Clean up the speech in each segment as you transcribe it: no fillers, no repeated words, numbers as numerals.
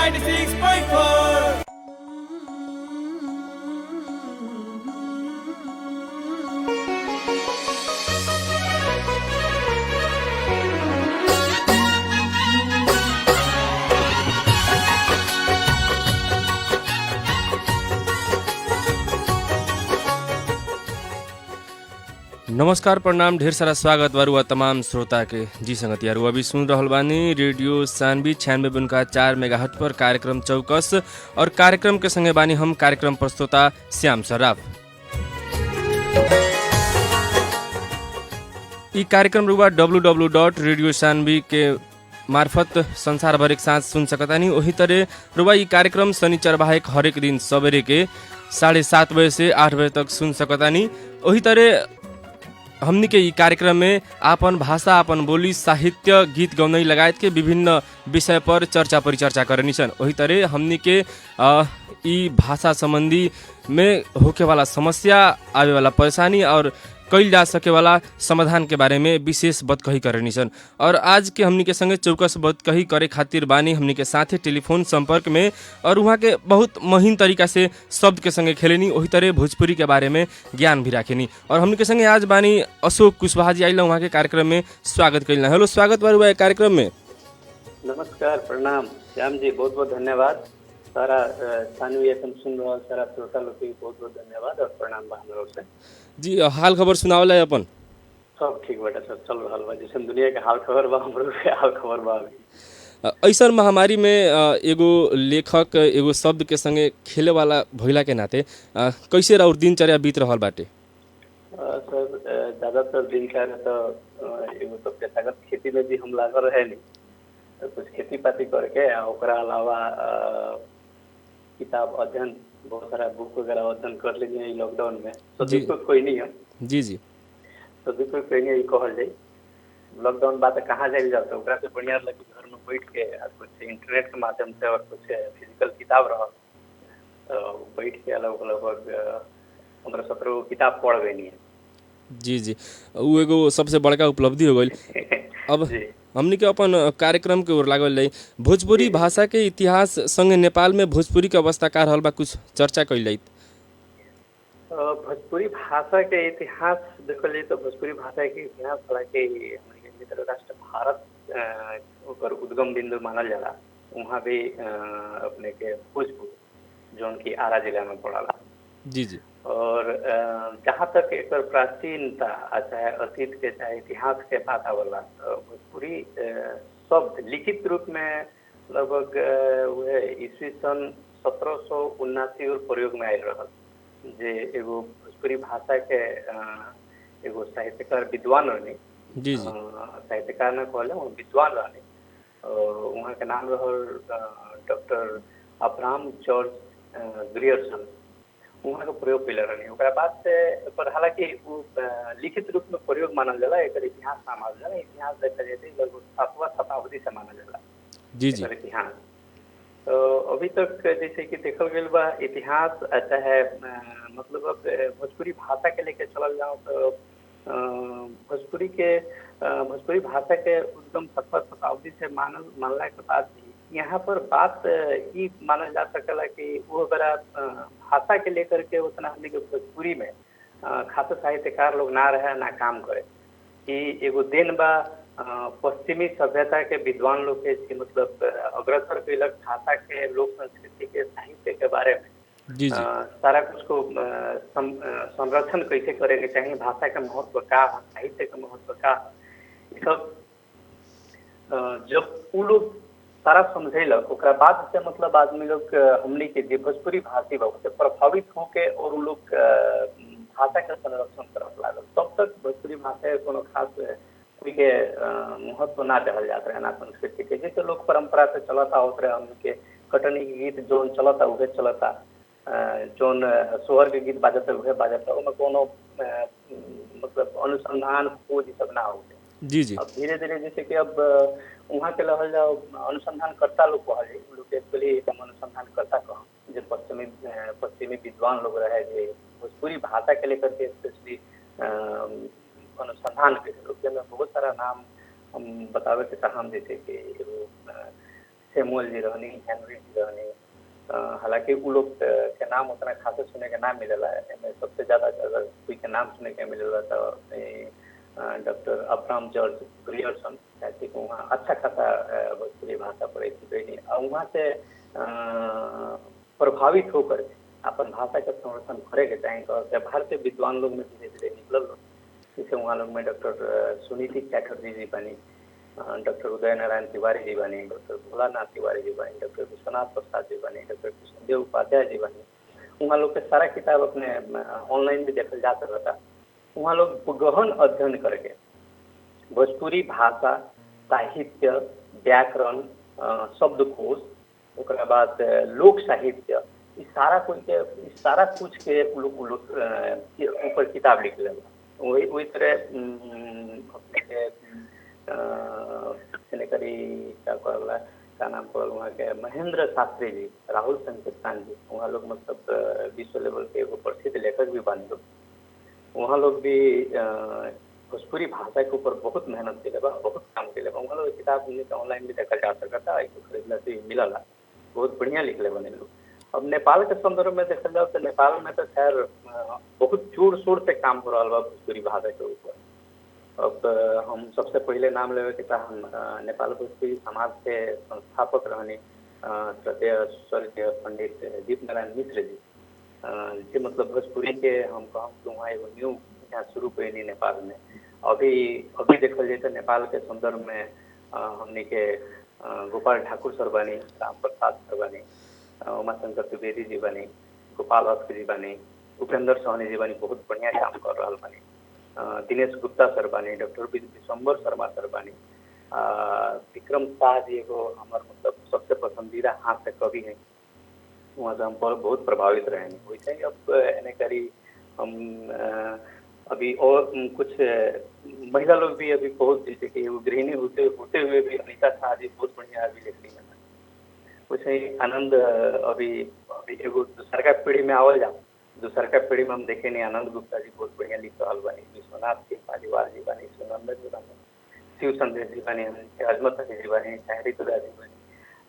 96.4। नमस्कार प्रणाम ढेर सारा स्वागत बारुआ तमाम श्रोता के जी संगतियारू अभी सुन रहल बानी रेडियो सानवी 96.4 मेगाहर्ट्ज पर कार्यक्रम चौकस और कार्यक्रम के संगे बानी हम कार्यक्रम प्रस्तोता श्याम सराफ। ई कार्यक्रम रुआ www.radiosanvi के मार्फत संसार भर एक साथ सुन सकतानी। वही तरह रुआ ई कार्यक्रम शनिचर बाहेक हरेक दिन सवेरे के 7:30 बजे से 8 बजे तक सुन सकतानी। वही तरह हमनी के ई कार्यक्रम में आपन भाषा, आपन बोली, साहित्य, गीत गौनई लगायत के विभिन्न विषय पर चर्चा परिचर्चा करनी सन। वही तरह हमनी के ई भाषा संबंधी में होके वाला समस्या, आवे वाला परेशानी और कईल जा सके वाला समाधान के बारे में विशेष बतकही करनी सन। और आज के हमनी के संगे चौकस बतकही करे खातिर बानी हमनी के साथे टेलीफोन संपर्क में और वहाँ के बहुत महीन तरीका से शब्द के संगे खेलेनी। वही तरह भोजपुरी के बारे में ज्ञान भी राखेनी। और हमनी के संगे आज बानी अशोक कुशवाहा जी आइला वहाँ के कार्यक्रम में स्वागत कइला। हेलो, स्वागत बारू बा कार्यक्रम में। नमस्कार, प्रणाम श्याम जी, बहुत बहुत धन्यवाद। सारा सानवी एफएम सुन रहा सारा श्रोता लोग के बहुत बहुत धन्यवाद और प्रणाम बा हम लोग से। जी, हाल खबर सुनावला है अपन? सब ठीक बेटा, सब चल रहा बा जैसे दुनिया के हाल खबर बा, हमरो के हाल खबर बा। ऐसा महामारी में एगो लेखक एगो शब्द के संगे खेले वाला भइला के नाते कैसे और दिनचर्या बीत रहल बाटे? सर ज्यादातर दिनचर्या तो एगो तो पेशागत खेती में भी हम लागल रहे नहीं, तो कुछ खेती पाती करके ओकरा अलावा किताब अध्ययन, बहुत सारा बुक वगैरह अध्ययन कर लीजिए लॉकडाउन में। तो दिक्कत कोई नहीं है। जी जी, तो दिक्कत कोई नहीं कहल जाए। लॉकडाउन बात कहाँ जाए जाओ तो ओकरा से बढ़िया लगे घर में बैठ के कुछ इंटरनेट के माध्यम से और कुछ फिजिकल किताब रह तो बैठ के लगभग 15-17 किताब पढ़ गई है। जी जी, वो एगो सबसे बड़का उपलब्धि हो गई। अब हमनी के अपन कार्यक्रम के ओर लागल रही भोजपुरी भाषा के इतिहास संगे नेपाल में भोजपुरी के अवस्था का रहल बा, कुछ चर्चा कइल जाइत। भोजपुरी भाषा के इतिहास देखल जाए तो भोजपुरी भाषा के इतिहास हालांकि हमने राष्ट्र भारत ओकर उद्गम बिंदु मानल जाला। वहाँ भी अपने के भोजपुर जौन की आरा जिला में पड़ला। जी जी, और जहाँ तक एक प्राचीनता चाहे अतीत के चाहे इतिहास के बात आवला भोजपुरी शब्द लिखित रूप में लगभग वह ईस्वी सन 1779 और प्रयोग में आयल रहल। जे एगो भोजपुरी भाषा के एगो साहित्यकार विद्वान रहनी। जी जी, साहित्यकार न कहले वो विद्वान रहनी। वहाँ के नाम रहल डॉक्टर अब्राहम जॉर्ज ग्रियर्सन। वहाँ का प्रयोग कैले रहनी। ओकरा बाद से पर हालांकि वो लिखित रूप में प्रयोग मानल जाला। एक इतिहास ना मानल जाला। इतिहास देखा जाए तो लगभग 7वीं शताब्दी से मानल जाला। जी जी, इतिहास तो अभी तक जैसे कि देखल गया बा इतिहास चाहे मतलब अब भोजपुरी भाषा के लेके चलल जाओ तो भोजपुरी भाषा के उद्गम 7वीं शताब्दी से मानला के बाद भी यहाँ पर बात ये मानल जा सकेला कि वो अगर भाषा के लेकर के उतना हमने के भोजपुरी में खास साहित्यकार लोग ना रहे ना काम करे कि एगो दिन बा पश्चिमी सभ्यता के विद्वान लोग के मतलब अग्रसर कैलक भाषा के लोक संस्कृति के साहित्य के बारे में। जी जी, सारा कुछ को संरक्षण कैसे करे के चाहिए, भाषा का महत्व का, साहित्य का महत्व का, सब जब वो लोग सारा समझेलक ओकरा बाद से मतलब आदमी लोग हमनी के जे भोजपुरी भाषी बा उससे प्रभावित होके और वो लोग भाषा के संरक्षण करत लागल। तब तक भोजपुरी भाषा के कोनो खास कोई के महत्व ना देहल जात रहे ना संस्कृति के। जैसे लोक परंपरा से चलता होत रहे हमनी के कटनी के गीत जोन चलता उहे चलता, जोन सोहर के गीत बाजता उहे बाजता, ओमे कोनो मतलब अनुसंधान खोज सब ना होते। जी जी, अब धीरे धीरे जैसे कि अब वहाँ के रहल जाओ अनुसंधानकर्ता लोग कहल जाए, लोग एक्चुअली हम अनुसंधानकर्ता कह जो पश्चिमी विद्वान लोग रहे जे भोजपुरी भाषा के लेकर के स्पेशली अनुसंधान के लोग में बहुत सारा नाम हम बतावे के चाहम। जैसे कि सेमुअल जी रहनी, हेनरी जी रहनी। हालांकि वो लोग के नाम उतना खासे सुने के ना मिलेला है। एमे सबसे ज्यादा अगर कोई के नाम सुने के मिलेला तो डॉक्टर अब्राहम जॉर्ज ग्रियर्सन, जैसे कि वहाँ अच्छा खासा भोजपुरी भाषा पढ़े थी और वहाँ से प्रभावित होकर अपन भाषा के संरक्षण करे के चाहे तो भारतीय विद्वान लोग में धीरे धीरे निकल लो। जैसे वहाँ लोग में डॉक्टर सुनीति चैटर्जी जी बनी, डॉक्टर उदय नारायण तिवारी जी बनी, डॉक्टर भोलानाथ तिवारी जी बनी, डॉक्टर विश्वनाथ प्रसाद जी बनी, डॉक्टर कृष्णदेव उपाध्याय जी बनी। वहाँ लोग के सारा किताब अपने ऑनलाइन भी देखल जा सकता था। वहाँ लोग गहन अध्ययन करके भोजपुरी भाषा, साहित्य, व्याकरण, शब्दकोश, ओकरा बाद लोक साहित्य, इस सारा कुछ के ऊपर किताब लिख ले। वही तरह अपने के का नाम पड़ल वहाँ के महेंद्र शास्त्री जी, राहुल संकीर्तन जी, वहाँ लोग मतलब विश्व लेवल के एगो प्रसिद्ध लेखक भी बन लोग। वहाँ लोग भी भोजपुरी भाषा के ऊपर बहुत मेहनत के बा, बहुत काम के बा। वहाँ लोग किताब ऑनलाइन भी देखा जा सकता है, खरीदने से मिलला, बहुत बढ़िया लिखले बने लोग। अब नेपाल के संदर्भ में देखा जाए तो नेपाल में तो खैर बहुत जोर शोर से काम हो रहा बा भोजपुरी भाषा के ऊपर। अब हम सबसे पहले नाम लेवे के हम नेपाल भोजपुरी समाज के संस्थापक रहने श्रद्धेय स्वर्गीय पंडित दीप नारायण मिश्र जी, जी मतलब भोजपुरी के हम कहूँ तो वहाँ एगो न्यू यहाँ शुरू कैनी नेपाल में। अभी देखल जाए तो नेपाल के संदर्भ में हमने के गोपाल ठाकुर सर बनी, राम प्रसाद सर बनी, उमाशंकर त्रिवेदी जी बनी, गोपाल अस्क जी बनी, उपेंद्र सहनी जी बनी, बहुत बढ़िया काम कर रहा बनी, दिनेश गुप्ता सर बानी, डॉक्टर विश्वम्बर शर्मा सर बानी, विक्रम शाह जी एगो हमार मतलब सबसे पसंदीदा हाथ से कवि हैं, वहाँ से हम पर बहुत प्रभावित रहे हैं। वैसे ही अब एने करी हम अभी और कुछ महिला लोग भी अभी बहुत, जैसे कि गृहिणी होते हुए भी अनिता शाह जी बहुत बढ़िया अभी लिख रही है। वैसे ही आनंद अभी एगो दूसर का पीढ़ी में आवल जाओ, दूसर का पीढ़ी में हम देखे नहीं, आनंद गुप्ता जी बहुत बढ़िया लिख रहा बनी, विश्वनाथ जी पालीवाल जी बनी, सुनंदन जी बनी, शिव संदेश जी बनी, अजमत अली जी बनी, शाहरी तुरा जी बनी।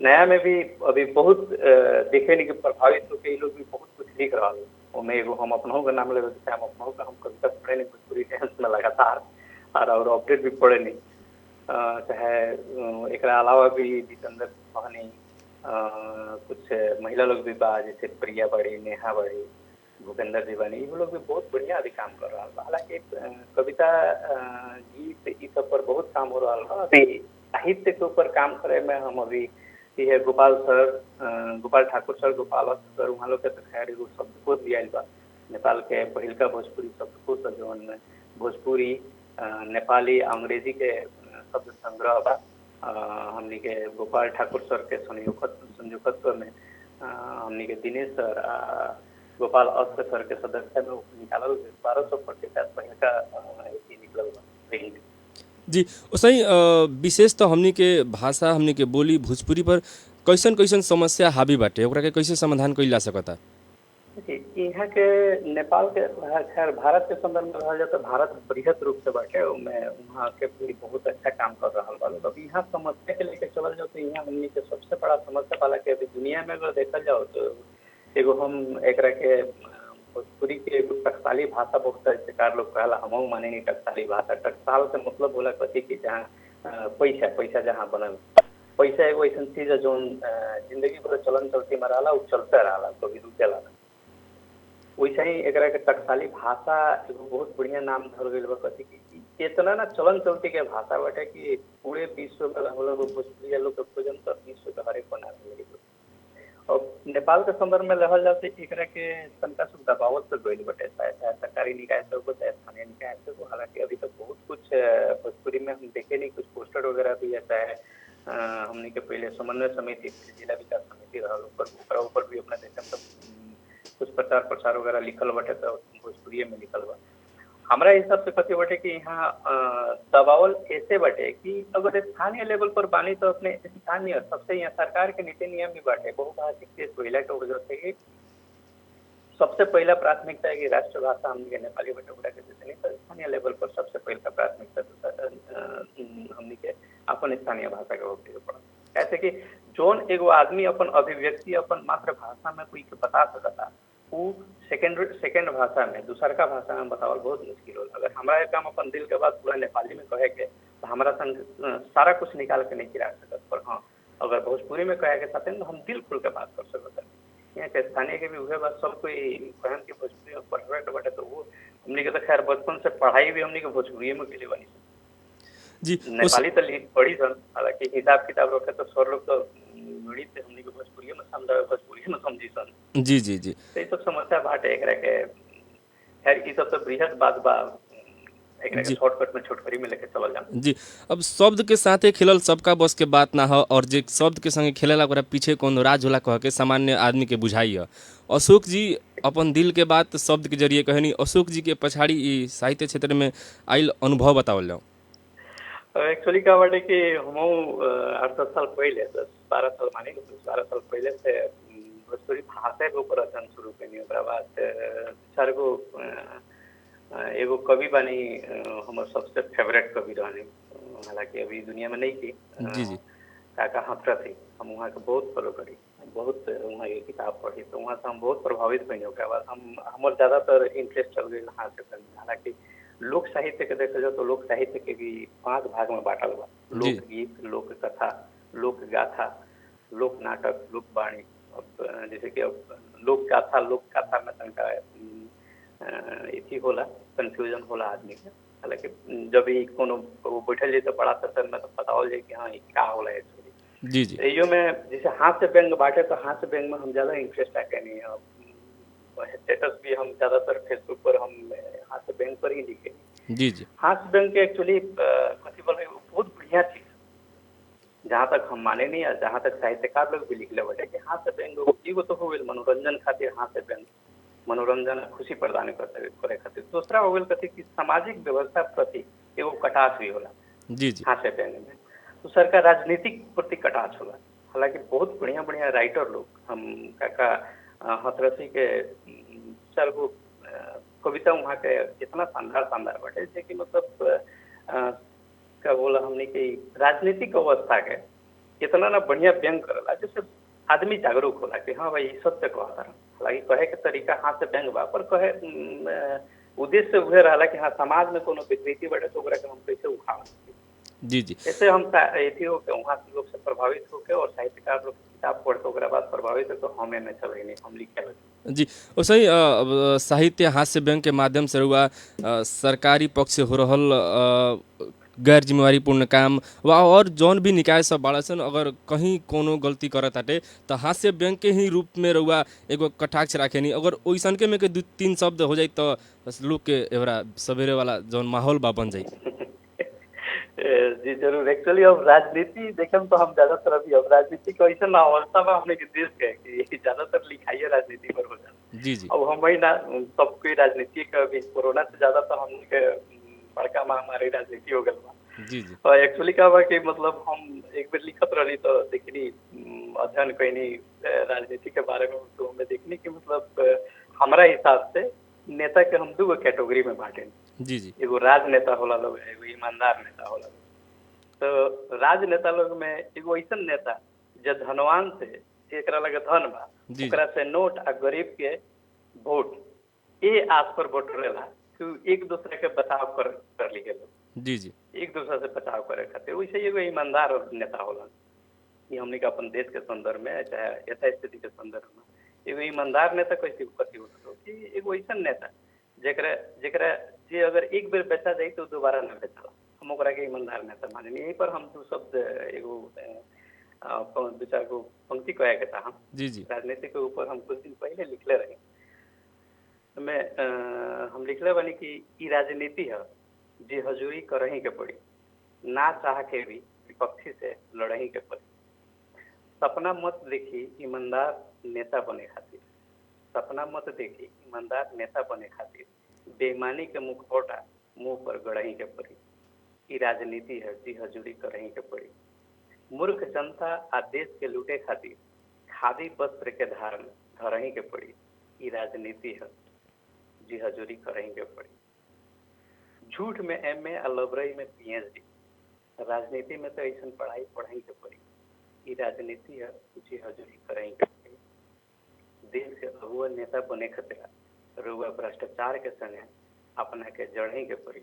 नया में भी अभी बहुत देखे नहीं कि प्रभावित होकर ये लोग भी बहुत कुछ लिख रहा है। मैं एगो हम अपनों का नाम ले हम अपनों का हम कविता पढ़े नहीं भोजपुरी टेंस में लगातार और अपडेट भी पढ़े नहीं। चाहे एक अलावा भी जितेंद्र सहनी, कुछ महिला लोग भी बा, जैसे प्रिया बड़ी, नेहा बड़ी, भूपेंद्र जी बनी, ये लोग भी बहुत बढ़िया अभी काम कर रहा है। हालांकि कविता गीत इस सब पर बहुत काम हो रहा है। अभी साहित्य के ऊपर काम करे में हम अभी है गोपाल ठाकुर सर, गोपाल सर, वहाँ लोग के तो खैर एगो शब्दकोश भी आयल बा, नेपाल के पहिलका भोजपुरी शब्दकोश जौन भोजपुरी, नेपाली, अंग्रेजी के शब्द संग्रह बा। हमनी के गोपाल ठाकुर सर के संयोजकत्व में हमनी के दिनेश सर, गोपाल अस्क सर के सदस्य में निकालल 1200 प्रतिशत पहिलका निकलल बा। जी उसही विशेष तो हमनी के भाषा, हमनी के बोली भोजपुरी पर कैसन कैसन समस्या हावी बाटे, ओकरा के कैसे समाधान कइल जा सकता? यहाँ के नेपाल के खैर भारत के संदर्भ में रहा जाए तो भारत बृहद रूप से बाटे, वहाँ के भी बहुत अच्छा काम कर रहा बा। अभी यहाँ समस्या के लेके चलल जाओ तो यहाँ हमनी के सबसे बड़ा समस्या वाला के अभी दुनिया में अगर देखल जाओ तो एगो हम एक के भोजपुरी के एगो टकसाली भाषा बहुत सरकार लोग कहला, हम माने नहीं टकसाली भाषा। टकसाल से मतलब बोला कथी कि जहाँ पैसा जहाँ बनल, पैसा एगो ऐसा चीज है जो जिंदगी भर चलन चलती में रहा, वो चलते रहा, कभी रुकेला। वैसे ही एक के टकसाली भाषा एगो बहुत बढ़िया नाम धर गई बा, कथी कि इतना ना चलन चलती के भाषा बाटे कि पूरे विश्व में हम लोग भोजपुरी लोग के भोजन तो विश्व के हर एक कोना में मिली। और नेपाल के संदर्भ में रहल जाते एक के तनका सुख दबावत से गई बटे, चाहे सरकारी निकाय से हो, चाहे स्थानीय निकाय से हो। हालांकि अभी तक बहुत कुछ भोजपुरी में हम देखे नहीं, कुछ पोस्टर वगैरह भी है, चाहे हमने के पहले समन्वय समिति, जिला विकास समिति रहा, ऊपर भी अपना देखे सब कुछ प्रचार प्रसार वगैरह लिखल बटे, तो भोजपुरी में लिखल बा। हमारा हिसाब से कथी बटे कि यहाँ दबावल ऐसे बटे कि अगर स्थानीय लेवल पर बानी तो अपने स्थानीय सबसे यहाँ सरकार के नीति नियम भी बाटे बहुभाषिक देश पहिला के वजह से कि सबसे पहला प्राथमिकता है कि राष्ट्रभाषा हमने नेपाली बटे उड़ा के देते नहीं, तो स्थानीय लेवल पर सबसे पहला प्राथमिकता हमने के अपन स्थानीय भाषा के उपयोग पड़ा। कैसे कि जोन एगो आदमी अपन अभिव्यक्ति अपन मातृभाषा में कोई के बता सकता, वो सेकेंड भाषा में दूसर का भाषा में बतावल बहुत मुश्किल होला। अगर हमारा एक काम अपन दिल के बात पूरा नेपाली में कहे के तो हमारा संग सारा कुछ निकाल के नहीं गिरा सकत, पर हाँ अगर भोजपुरी में कहे के चाहते हैं तो हम दिल खुल के बात कर सकते हैं। यहाँ के स्थानीय के भी उहे बात सब कोई कहन के भोजपुरी में पढ़वे के बाटे, तो वो हमने के तो खैर बचपन से पढ़ाई भी हमने के भोजपुरी में के लिए बनी जी नेपाली तो पढ़ी सन, हालांकि हिसाब किताब रखे तो सर लोग तो गणित से हमने के भोजपुरी में समझावे, भोजपुरी में समझी सन। जी जी जी तो ये सब समस्या बाटे एकरा के, खैर ये सब तो बृहद बात बा, एकरा के जी शॉर्टकट में छोटकरी में लेके चलल जा। जी। अब शब्द के साथे खेलल सबका बस के बात ना हो, और जे शब्द के संगे खेलेला ओकरा पीछे कोनो राज होला कह के सामान्य आदमी के बुझाई है। अशोक जी अपन दिल के बात शब्द के जरिए कहनी, अशोक जी के पछाड़ी ई साहित्य क्षेत्र में आइल अनुभव बतावल जाओ। एक्चुअली क्या बाटे कि हम 8-10 साल पहले, 10-12 साल मानी 12 साल पहले से भोजपुरी भाषा के ऊपर अध्ययन शुरू कनी। ओकरा बाद चार गो एगो कवि बानी, हमार सबसे फेवरेट कवि रहनी, हालांकि अभी दुनिया में नहीं थी, जी जी काका हथरा थी। हम वहाँ के बहुत फॉलो करी, बहुत वहाँ की किताब पढ़ी, तो वहाँ से हम बहुत प्रभावित बनी। ओकरा बाद हम हमार ज़्यादातर इंटरेस्ट चल गई हाथ से करने। हालांकि लोक साहित्य के देखा जाए तो लोक साहित्य के भी 5 भाग में बांटल बा, जी लोकगीत, लोक कथा, लोक गाथा, लोक नाटक, लोक वाणी। अब जैसे कि अब लोक गाथा में तनका इथी होला, कंफ्यूजन होला आदमी के। हालांकि जब ही कोनो वो बैठल जाए तो बड़ा सतर में तो पता हो जाए कि हाँ ये क्या होला एक्चुअली। जी जी यो में जैसे हाथ से व्यंग बांटे तो हाथ से व्यंग में हम ज़्यादा इंटरेस्ट आके नहीं है। स्टेटस भी हम ज़्यादातर फेसबुक पर हम हाथ से व्यंग पर ही लिखे। जी जी हाथ से व्यंग के एक्चुअली कथी बोल रहे बहुत बढ़िया चीज, जहाँ तक हम माने नहीं, जहाँ तक साहित्यकार लोग भी लिखले बटे कि हाथ से व्यंग एगो तो हो गई मनोरंजन खातिर, हाथ से व्यंग मनोरंजन खुशी प्रदान करे खातिर। दूसरा हो गई कथी कि सामाजिक व्यवस्था प्रति एगो कटाक्ष भी होला जी जी हाथ से व्यंग में। दूसर का राजनीतिक प्रति कटाक्ष होला। हालांकि बहुत बढ़िया बढ़िया राइटर लोग, हम काका हथरसी के 4 गो कविता वहाँ के इतना शानदार बाटे जे कि मतलब क्या बोला हमने कि राजनीतिक अवस्था के इतना ना बढ़िया व्यंग करला जैसे आदमी जागरूक होला कि हाँ भाई सत्य कहा। हालांकि कहे के तरीका हाथ से व्यंग बा, पर कहे उद्देश्य उहे रहला कि हाँ समाज में कोनो विकृति बाटे तो ओकरा के हम कैसे उखाड़। जी जी ऐसे हम एथी होके वहाँ के लोग से प्रभावित होके और साहित्यकार लोग किताब पढ़ के ओकरा बाद प्रभावित होकर हमें में चले नहीं, हम लिखे लगे। जी वैसे ही साहित्य हास्य व्यंग के माध्यम से रुआ सरकारी पक्ष से हो रहल गैर जिम्मेवारीपूर्ण काम वा और जौन भी निकाय सब बाड़ा सन, अगर कहीं कोनो गलती करत आटे तो हास्य व्यंग के ही रूप में रुआ एगो कटाक्ष राखेनी। अगर ओइसन के में के 2-3 शब्द हो जाए तो लोग के एवरा सवेरे वाला जौन माहौल बा बन जाई। जी जरूर। एक्चुअली अब राजनीति देखें तो हम ज्यादातर अभी अब राजनीति का ऐसा ना अवस्था में हमने के देश के कि ज्यादातर लिखाई राजनीति पर हो जाए। जी जी अब हम ही ना सबके राजनीति का भी कोरोना से ज्यादा तो हमने के बड़का महामारी राजनीति हो गई। जी जी और एक्चुअली क्या बा कि मतलब हम एक बार लिखत रही तो देखनी अध्ययन कैनी राजनीति के बारे में, तो हमें देखनी कि मतलब हमारा हिसाब से नेता के हम 2 कैटेगरी में बांटे। जी जी एगो राजनेता होला लोग, एगो ईमानदार नेता होला लोग। तो राजनेता लोग में एगो ऐसा नेता जो धनवान से एकरा लगे धन बा, ओकरा से नोट आ गरीब के वोट ए आस पर बटोरेला कि एक दूसरे के बचाव कर ली लोग, जी जी एक दूसरे से बचाव करे खातिर। वैसे एगो ईमानदार नेता होला। ये हमने का अपन देश के संदर्भ में चाहे यथास्थिति के संदर्भ में एगो ईमानदार नेता कैसे कथी होता कि एगो ऐसा नेता जेकरा जे अगर एक बेर बेचा जाए तो दोबारा न बेचला, हम ओकरा के ईमानदार नेता माने। यही पर हम 2 शब्द एगो 2-4 गो पंक्ति कहे के था। हम जी जी राजनीति के ऊपर हम कुछ दिन पहले लिखले रहे। मैं हम लिखले बनी कि ई राजनीति है जी हजूरी करही के पड़ी, ना चाह के भी विपक्षी से लड़ही के पड़ी। सपना मत देखी ईमानदार नेता बने खातिर, सपना मत देखी ईमानदार नेता बने खातिर, बेईमानी के मुखौटा मुंह पर गड़ही के पड़ी। ई राजनीति है जी हजूरी करही के पड़ी। मूर्ख जनता आ देश के लूटे खातिर खादी वस्त्र के धारण धरही के पड़ी। ई राजनीति है जी हजूरी करही के पड़ी। झूठ में MA आ लबरई में PhD, राजनीति में तो ऐसा पढ़ाई पढ़ही के पड़ी। ई राजनीति है कुछ हजूरी करें देश के अगुआ नेता बने खतरा रुआ भ्रष्टाचार के संगे अपना के जड़े के पड़ी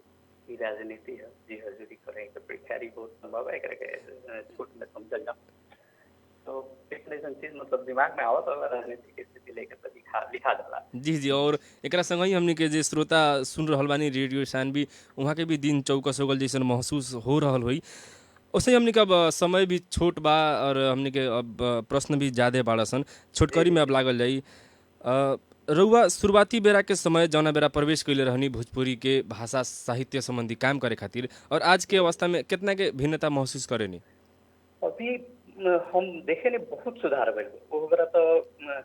ई राजनीति है जी हजूरी करें के पड़ी खैरी बहुत संभव है एकरा छोट में समझल जा तो एक ऐसन चीज मतलब दिमाग में आवत वाला राजनीति के स्थिति लेके तो लिखा जाला। जी और एकरा संग ही हमनी के जे श्रोता सुन रहल बानी रेडियो सानवी वहाँ के भी दिन चौकस हो गल जैसन महसूस हो रहल होई। वैसे ही हमनी के अब समय भी छोट बा और हमनी के अब प्रश्न भी ज़्यादा बाड़ा सन छोटकरी में अब लागल जाई। रउआ शुरुआती बेरा के समय जौना बेरा प्रवेश कैले रहनी भोजपुरी के भाषा साहित्य संबंधी काम करे खातिर और आज के अवस्था में कितना के भिन्नता महसूस करेनी? अभी हम देखे ने बहुत सुधार भइल वो बेरा तो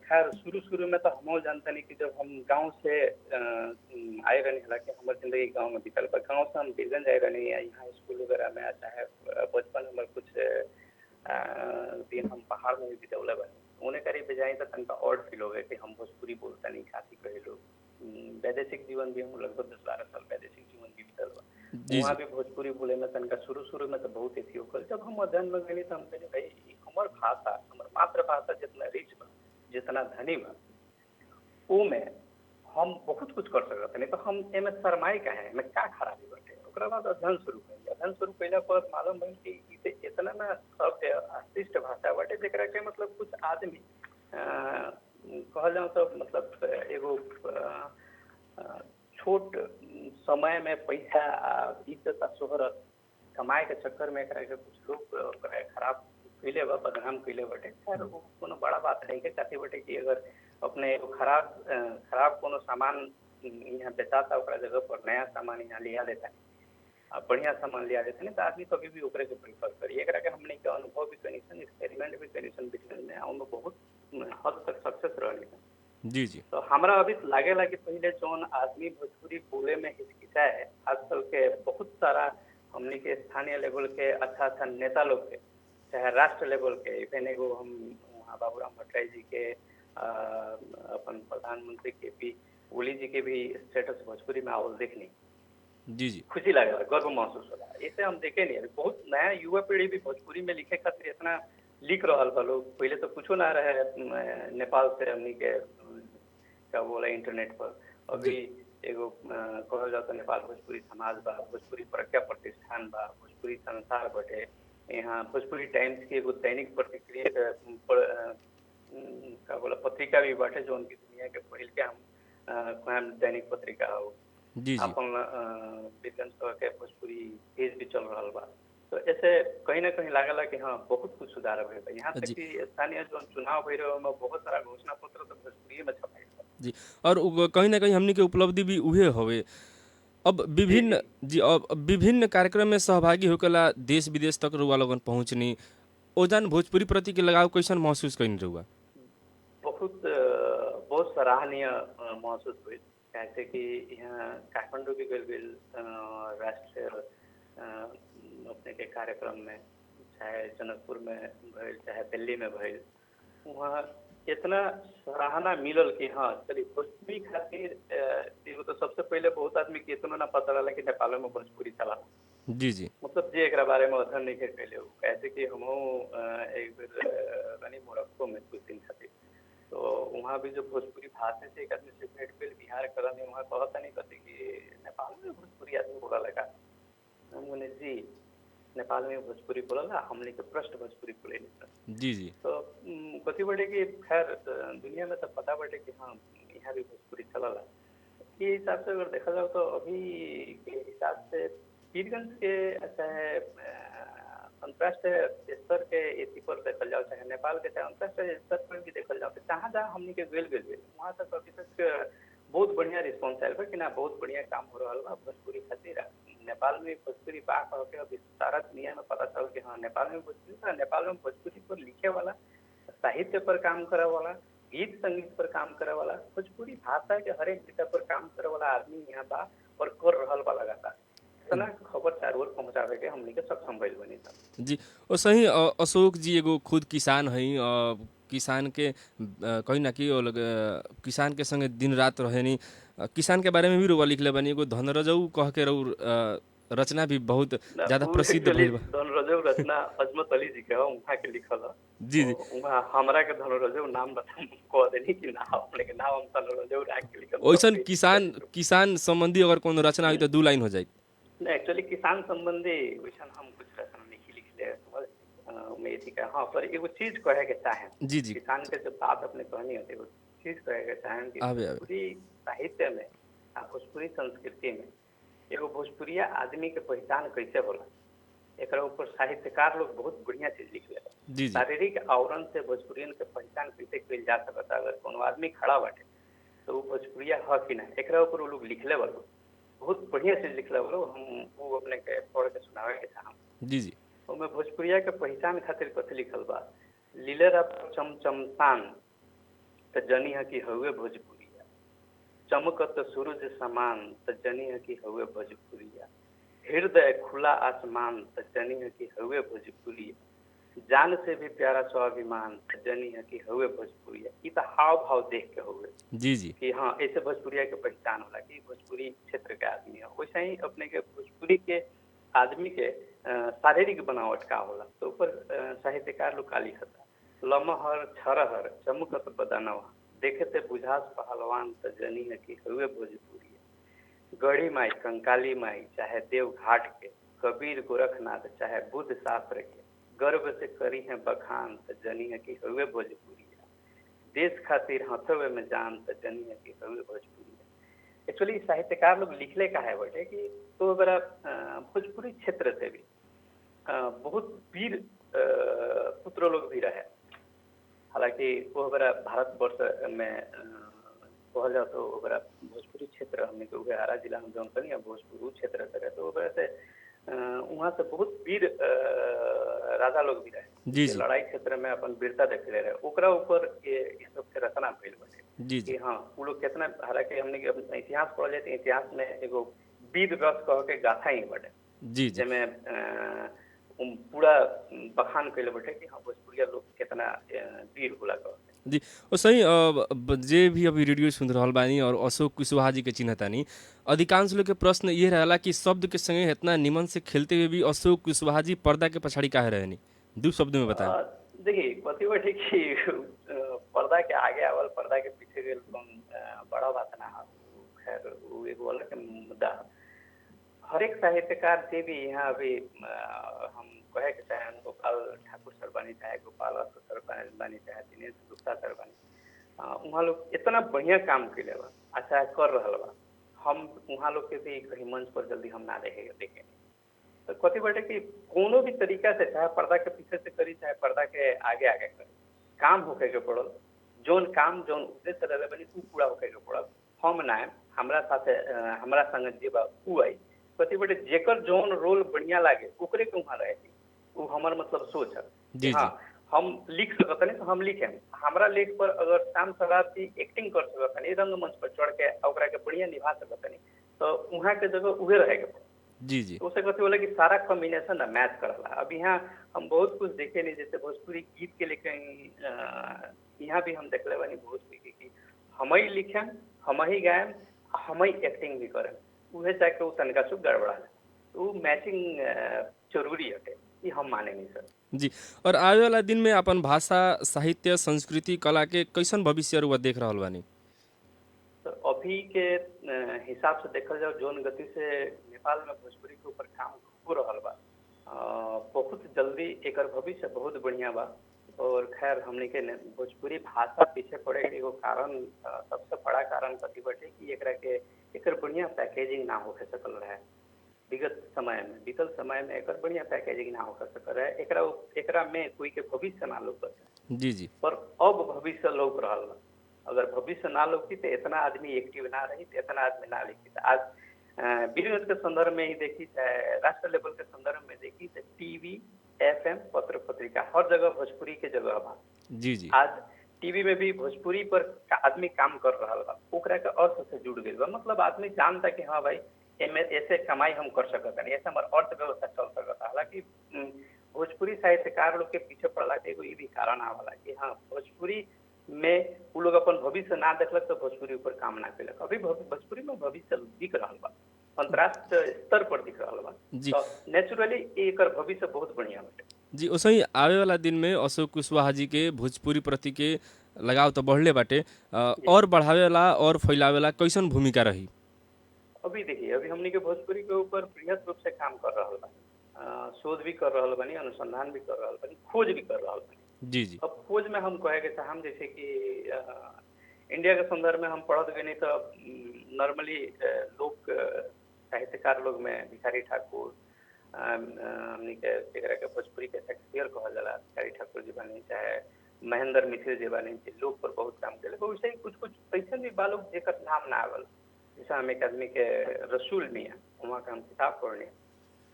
खैर शुरू में तो हम जानते नहीं कि जब हम गांव से आए रहनी हालांकि हमारी जिंदगी गांव में बीतल पर गांव से हम बीरगंज आए रहनी यहाँ स्कूल वगैरह में चाहे बचपन हमारे कुछ दिन हम पहाड़ में भी बितौले बने उन्हें करीब जाए तो तनका और फील हो गए कि हम भोजपुरी बोलता नहीं खाती कहे लोग वैदेशिक जीवन भी हम लगभग 10-12 साल वैदेशिक जीवन भी बितल बा वहाँ भी भोजपुरी बोले में तनका शुरू में तो बहुत ऐसी होकर जब हम अध्ययन में गए तो हम कहे भाई हमार भाषा हमार मातृभाषा जितना रिच बा जितना धनी बा वो में हम बहुत कुछ कर सकते नहीं तो हम एम शरमाई का है क्या खराबी बटे ओकरा बाद अध्ययन शुरू कैला पर मालूम भइल कि इतना ना सब अशिष्ट भाषा बटे जेकरा के मतलब कुछ आदमी कहल जाओ तो मतलब एगो छोट समय में पैसा इज्जत शोहरत कमाए के चक्कर में एकरा के कुछ लोग खराब कैले बा बदनाम कैले बटे खैर वो कोनो बड़ा बात नहीं के कहते बटे कि अगर अपने खराब कोनो सामान यहाँ बेचाता ओकरा जगह पर नया सामान यहाँ लिया देता है बढ़िया सामान लिया देते नहीं तो आदमी कभी भी ओकरे के प्रेफर करी एकरा के हमने के अनुभव भी कनीसन एक्सपेरिमेंट भी कनीसन बिजनेस में उनमें बहुत हद तक सक्सेस रहनी है। जी जी तो हमारा अभी लागे ला कि पहले जौन आदमी भोजपुरी बोले में हिचकिचाए आजकल के बहुत सारा हमने के स्थानीय लेवल के अच्छा नेता लोग के चाहे राष्ट्र लेवल के इवन एगो हम वहाँ बाबूराम भट्टराई जी के अपन प्रधानमंत्री के पी ओली जी के भी स्टेटस भोजपुरी में आवल देखनी जी जी खुशी लगे गर्व महसूस होला इसे हम देखे नहीं बहुत नया युवा पीढ़ी भी भोजपुरी में लिखे खातिर इतना लिख रहा बा लोग पहले तो कुछ ना रहे नेपाल से हमनी के क्या बोला इंटरनेट पर अभी एगो कहल जाता नेपाल भोजपुरी समाज बा भोजपुरी प्रज्ञा प्रतिष्ठान बा भोजपुरी संसार बटे यहाँ भोजपुरी टाइम्स की एगो दैनिक प्रतिक्रिया क्या बोला पत्रिका भी बाटे जो उनकी दुनिया के पहल के हम दैनिक पत्रिका हो जी जी अपन बीरगंज के भोजपुरी पेज भी चल रहा बा तो ऐसे कहीं ना कहीं लागला कि हाँ बहुत कुछ सुधार भइल बा यहाँ तक कि स्थानीय जो चुनाव भइल में बहुत सारा घोषणा पत्र तो भोजपुरी में छपाइल बा जी और कहीं ना कहीं हमनी के उपलब्धि भी उहे हवे। अब विभिन्न कार्यक्रम में सहभागी होकला देश विदेश तक रुआ लोगन पहुँचनी ओजान भोजपुरी प्रति के लगाव कैसन महसूस कहीं रुआ? बहुत सराहनीय महसूस हुई कैसे कि यहाँ काठमांडू भी गल राष्ट्रीय अपने के कार्यक्रम में चाहे जनकपुर में भइल चाहे दिल्ली में भइल वहाँ इतना सराहना मिलल कि हाँ चलिए भोजपुरी खातिर एगो तो सबसे पहले बहुत आदमी के इतना ना पता रहा कि नेपाल में भोजपुरी चला जी जी मतलब जे एक बारे में अध्ययन नहीं कर पहले कैसे कि हम एक बार मोरक्को में कुछ दिन खातिर तो वहाँ भी जो भोजपुरी भाषा से एक आदमी से भेंट पेल बिहार करने वहाँ कहता नहीं कहते कि नेपाल में भोजपुरी आदमी बोला लगा हमने जी नेपाल में भोजपुरी बोला हमने के पृष्ठ भोजपुरी बोले जी जी तो कथी बटे कि खैर दुनिया में तो पता बटे कि हाँ यहाँ भी भोजपुरी चला ये हिसाब से अगर देखा जाए तो अभी के हिसाब से पीरगंज के चाहे अंतर्राष्ट्रीय स्तर के एथी पर देखल जाओ चाहे नेपाल के चाहे अंतर्राष्ट्रीय स्तर पर भी देखल जाओ जहाँ जहाँ हमने के गेल वहाँ तक अभी तक बहुत बढ़िया रिस्पॉन्स आयल बा कि ना बहुत बढ़िया काम हो रहा बा भोजपुरी खातिर नेपाल में भोजपुरी बा कह के अभी सारा दुनिया में पता चल कि हाँ नेपाल में भोजपुरी था नेपाल में भोजपुरी पर लिखे वाला साहित्य पर काम करे वाला गीत संगीत पर काम करे वाला भोजपुरी भाषा के हर एक विषय पर काम करे वाला आदमी यहाँ बा और कर रहल बा लगातार इतना खबर चारों ओर पहुँचावे के हमने के सक्षम भइल बनी था जी। और सही अशोक जी एगो खुद किसान है किसान के कहीं ना कि किसान के संगे दिन रात रहे नहीं किसान के बारे में भी रुआ लिखले बनी एगो धनरजऊ कह के रऊ रचना भी बहुत ना, ज्यादा उ प्रसिद्ध एक्चुअली भइल बा। धनरजव रचना अजमत अली जी के ह, उहाँ के लिखल ह। जी जी। उहाँ हमरा के धनरजव नाम बता कह देनी कि ना अपने के नाम हम धनरजव राख के लिखल ओइसन सबके किसान कैसे। किसान संबंधी अगर कोनो रचना हुई तो 2 लाइन हो जाई। नहीं एक्चुअली किसान संबंधी वैसन हम कुछ रचना नहीं लिखले समझ में यदि का हाँ पर एगो चीज कहे के चाहे जी जी। किसान के जब बात अपने कहनी होती एगो चीज कहे के चाहे कि आवे आवे। भोजपुरी साहित्य में आ भोजपुरी संस्कृति में एगो भोजपुरिया आदमी के पहचान कैसे होला एकरा ऊपर साहित्यकार लोग बहुत बढ़िया चीज लिखले बा। जी जी। शारीरिक आवरण से भोजपुरियन के पहचान कैसे कइल जा सकता अगर कोनो आदमी खड़ा बाटे तो वो भोजपुरिया ह कि ना एकरा ऊपर वो लोग लिखले बा लोग। बहुत बढ़िया चीज लिखले बा लोग हम वो अपने के पढ़ के सुनावे के चाहम। जी जी। ओमे भोजपुरिया के पहचान खातिर कथी लिखल बा लीलरा चमचमसान त जनी है कि हउए भोजपुरिया चमकत सूरज समान त जनी है कि हउए भोजपुरिया हृदय खुला आसमान त जनी है कि हउए भोजपुरिया जान से भी प्यारा स्वाभिमान त जनी है कि हउए भोजपुरिया ई त हाव भाव देख के हउए जी जी। कि हाँ ऐसे भोजपुरिया के पहचान होला कि भोजपुरी क्षेत्र के आदमी है। वैसे ही अपने के भोजपुरी के आदमी के शारीरिक बनावट का होला तो ऊपर साहित्यकार लोग का लिखता लमहर छरहर चमकत बदनवा देखते बुझास पहलवान त जनी है कि हुए भोजपुरी गढ़ी माई कंकाली माई चाहे देव घाट के कबीर गोरखनाथ चाहे बुद्ध शास्त्र के गर्व से करी है बखान त जनी है कि हुए भोजपुरी देश खातिर हथवे में जान त जनी है कि हुए भोजपुरी एक्चुअली साहित्यकार लोग लिखले का है बटे कि तो बड़ा भोजपुरी क्षेत्र से भी बहुत वीर पुत्र लोग भी रहे हालांकि वो बड़ा भारतवर्ष में कहल जाओ तो बड़ा भोजपुरी क्षेत्र हमने के उहे आरा जिला में जौन कनी भोजपुर क्षेत्र से रहे तो वो बड़ा से वहाँ से बहुत वीर राजा लोग भी रहे जी जे जी। लड़ाई क्षेत्र में अपन वीरता देखले रहे ओकरा ऊपर ये सब के रचना भइल बाटे जी कि जी। हाँ वो लोग कितना हालांकि हमने के इतिहास पढ़ लेते इतिहास में एगो वीर रस कह के गाथा ही बाटे जी जी। जेमे पूरा बखान कैले बाटे कि हाँ भोजपुरिया लोग कितना वीर होला कह के जी और सही जे भी अभी रेडियो सुन रहल बानी और अशोक कुशवाहा जी के चिन्हतानी अधिकांश लोग के प्रश्न ये रहला कि शब्द के संगे इतना निमन से खेलते हुए भी अशोक कुशवाहा जी पर्दा के पछाड़ी काहे रहनी 2 शब्द में बताएं। देखिए कथी बाटे कि पर्दा के आगे आवल पर्दा के पीछे गेल कौन बड़ा बात ना है खैर वो एगो अलग मुद्दा हर एक साहित्यकार से भी यहाँ अभी हम कहे के चाहे गोपाल ठाकुर सर बानी चाहे गोपाल अशोक सर बानी चाहे दिनेश गुप्ता सर बानी वहाँ लोग इतना बढ़िया काम कैले बा अच्छा कर रहा बा हम वहाँ लोग के भी कहीं मंच पर जल्दी हम ना देखे तो कथी बाटे कि कोनो भी तरीका से चाहे पर्दा के पीछे से करी चाहे पर्दा के आगे आगे करी काम होके के पड़ल जोन काम जोन उद्देश्य रहे बनी उ पूरा होके के पड़ल हम ना हमरा साथे हमरा संग जे बा उ आई कथी बाटे जेकर जोन रोल बढ़िया लागे ओकरे के वहाँ रहे वो हमार मतलब सोच है जी हाँ हम लिख सकते नहीं तो हम लिखें हमारा लेख पर अगर श्याम शरारती एक्टिंग कर सकते नहीं रंगमंच पर चढ़ के ओकरा के बढ़िया निभा सकते नहीं तो वहाँ के जगह उहे रहे के जी जी। तो उसे कहते बोला कि सारा कॉम्बिनेशन ना मैच करला अब यहाँ हम बहुत कुछ देखे नहीं जैसे भोजपुरी गीत के लेके यहाँ भी हम देखले बानी भोजपुरी की हम ही लिखें हम ही गायम हम ही एक्टिंग भी करें उहे जाके वो तनका सुख गड़बड़ा तो मैचिंग जरूरी है ये हम माने नहीं सर। जी और आवे वाला दिन में अपन भाषा साहित्य संस्कृति कला के कैसन भविष्य रुआ देख रहल बानी? तो अभी के हिसाब से देखल जाओ जोन गति से नेपाल में भोजपुरी के ऊपर काम हो रहा बा बहुत जल्दी एकर भविष्य बहुत बढ़िया बा और खैर हमने के भोजपुरी भाषा पीछे पड़े के एगो कारण सबसे बड़ा कारण कथी बाटे कि एकरा के एकर बढ़िया पैकेजिंग ना होके सकल रहे विगत समय में बीतल समय में एकर बढ़िया पैकेजिंग ना होकर सकल रहे एकरा में कोई के भविष्य ना लौकत जी जी। पर अब भविष्य लौक रहा बा अगर भविष्य ना लौकी तो इतना आदमी एक्टिव ना रही तो इतना आदमी ना लिखी आज बिजनेस के संदर्भ में ही देखी चाहे राष्ट्र लेवल के संदर्भ में देखी तो टीवी FM पत्र पत्रिका हर जगह भोजपुरी के जगह बा जी जी। आज टीवी में भी भोजपुरी पर आदमी काम कर रहा बा ओकरा के अर्थ से जुड़ गई बा मतलब आदमी जानता कि हाँ भाई ऐसे कमाई हम कर सकते हैं ऐसे हमारे अर्थव्यवस्था चल सकता हालांकि भोजपुरी साहित्यकार लोग के पीछे पड़ला के एगो ये भी कारण आवाला कि हाँ भोजपुरी में वो लोग अपन भविष्य ना देखलक तो भोजपुरी ऊपर काम ना कैलक अभी भोजपुरी में भविष्य दिख रहा बा अंतर्राष्ट्रीय स्तर पर दिख रहा बा। जी तो नेचुरली एकर भविष्य बहुत बढ़िया बाटे। जी ओसही आवे वाला दिन में अशोक कुशवाहा जी के भोजपुरी प्रति के लगाव तो बढ़ले बाटे, और बढ़ावे वाला और फैलावे वाला कैसन भूमिका रही? अभी देखिए, अभी हमनी के भोजपुरी के ऊपर बृहद रूप से काम कर रहल बानी, शोध भी कर रहल बानी, अनुसंधान भी कर रहल बानी, खोज भी कर रहल बानी। जी जी अब खोज में हम कहे के चाहम जैसे कि इंडिया के संदर्भ में हम पढ़त गए नहीं तो नॉर्मली लोग साहित्यकार लोग में भिखारी ठाकुर, हमनी के जेकरा के भोजपुरी के शेक्सपियर कहल जाला, भिखारी ठाकुर जी बानी, चाहे महेंद्र मिथिर जी बानी, जे लोग पर बहुत काम करे। वैसे ही कुछ कुछ ऐसे भी बालोग जेकर नाम ना आवल, जैसे हम एक आदमी के रसूल मियाँ, वहाँ के हम किताब पढ़ने,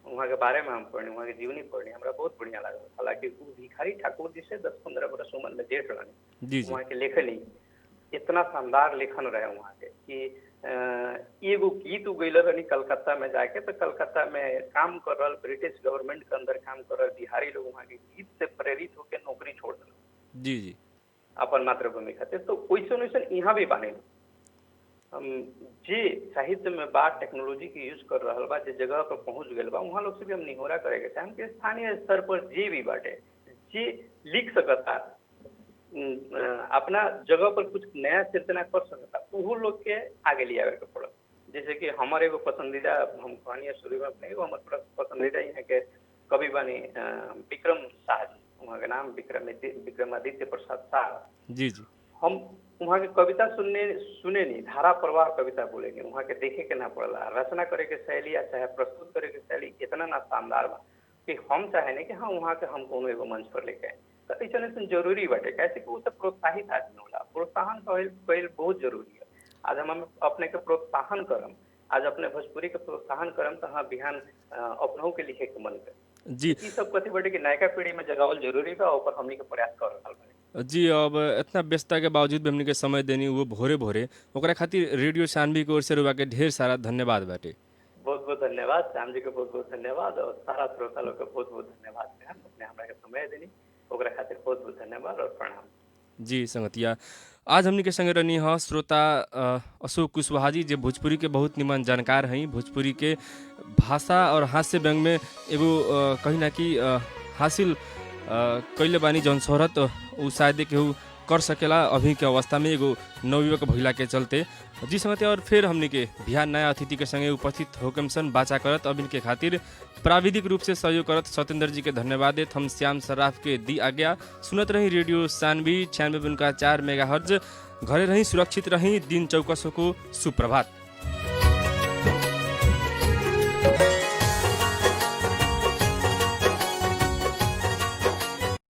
वहाँ के बारे में हम पढ़ने, वहाँ की जीवनी पढ़ने, हमरा बहुत बढ़िया लगा। हालांकि वो भिखारी ठाकुर जी से 10-15 बरस उम्र में जेठ रहने, जी जी वहाँ के लेखन ही इतना शानदार लेखन रहे वहाँ के कि एगो गीत उगैल रहनी कलकत्ता में जाके, तो कलकत्ता में काम कर रहा ब्रिटिश गवर्नमेंट के अंदर काम कर रहा बिहारी लोग वहाँ के गीत से प्रेरित होकर नौकरी छोड़ दिल जी जी अपन मातृभूमि खातिर। तो वैसन वैसन यहाँ भी बाने हम जे साहित्य में बात टेक्नोलॉजी के यूज कर रहा बा, जे जगह पर पहुंच गए बा, वहाँ लोग से भी हम निहोरा करेंगे चाहे कि स्थानीय स्तर पर जे भी बाटे जे लिख सकता, अपना जगह पर कुछ नया सिर्जना कर सकता, वो लोग के आगे ले आवे के पड़ल। जैसे कि हमारे एगो पसंदीदा, हम कहानी शुरू में अपने एगो हमारे पसंदीदा यहाँ के कवि बानी विक्रम शाह जी, वहाँ के नाम विक्रमादित्य प्रसाद शाह जी जी हम वहाँ के कविता सुने नहीं, धारा प्रवाह कविता बोलेंगे, वहाँ के देखे के ना पड़ला, रचना करे के शैली या चाहे प्रस्तुत करे के शैली इतना ना शानदार बा कि हम चाहे नहीं कि हाँ वहाँ के हम कोनो एगो मंच पर लेके आए। तो ऐसा जरूरी बाटे, कैसे कि वो तो प्रोत्साहित आदमी होला, प्रोत्साहन कईल बहुत जरूरी है। आज हम अपने के प्रोत्साहन करम, आज अपने भोजपुरी के प्रोत्साहन करम, तो हाँ बिहान अपनों के लिखे के मन कर जी ई सब कथी बाटे कि नयका पीढ़ी में जगावल जरूरी बा, ऊपर हमनी के प्रयास कर रहल बानी। जी अब इतना व्यस्तता के बावजूद भी हमने के समय देनी वो भोरे भोरे, ओकरा खातिर रेडियो सानवी की ओर से रुआ के ढेर सारा धन्यवाद बाटे। बहुत बहुत धन्यवाद श्याम जी के, बहुत बहुत धन्यवाद, और सारा श्रोता लोग के बहुत बहुत धन्यवाद अपने हमरा के समय देनी, ओकरा खातिर बहुत बहुत धन्यवाद और प्रणाम। जी संगतिया, आज हमनी के संगे रहनी ह श्रोता अशोक कुशवाहा जी, जे भोजपुरी के बहुत निमन जानकार हैं। भोजपुरी के भाषा और हास्य व्यंग में एगो कहीं ना कि हासिल कैले बानी जौन शोहरत उ शायद केहू कर सकेला अभी के अवस्था में एगो नवयुवक भइला के चलते। जी संगतिया, और फिर हमनी के बिहार नया अतिथि के संगे उपस्थित होकम सन बाचा करत अब इनके खातिर प्राविधिक रूप से सहयोग करत सत्येंद्र जी के धन्यवाद देत हम श्याम सराफ के दी आज्ञा। सुनत रही रेडियो सानवी 96.4 मेगाहर्ज। घरे रही, सुरक्षित रही, दिन चौकसों को सुप्रभात।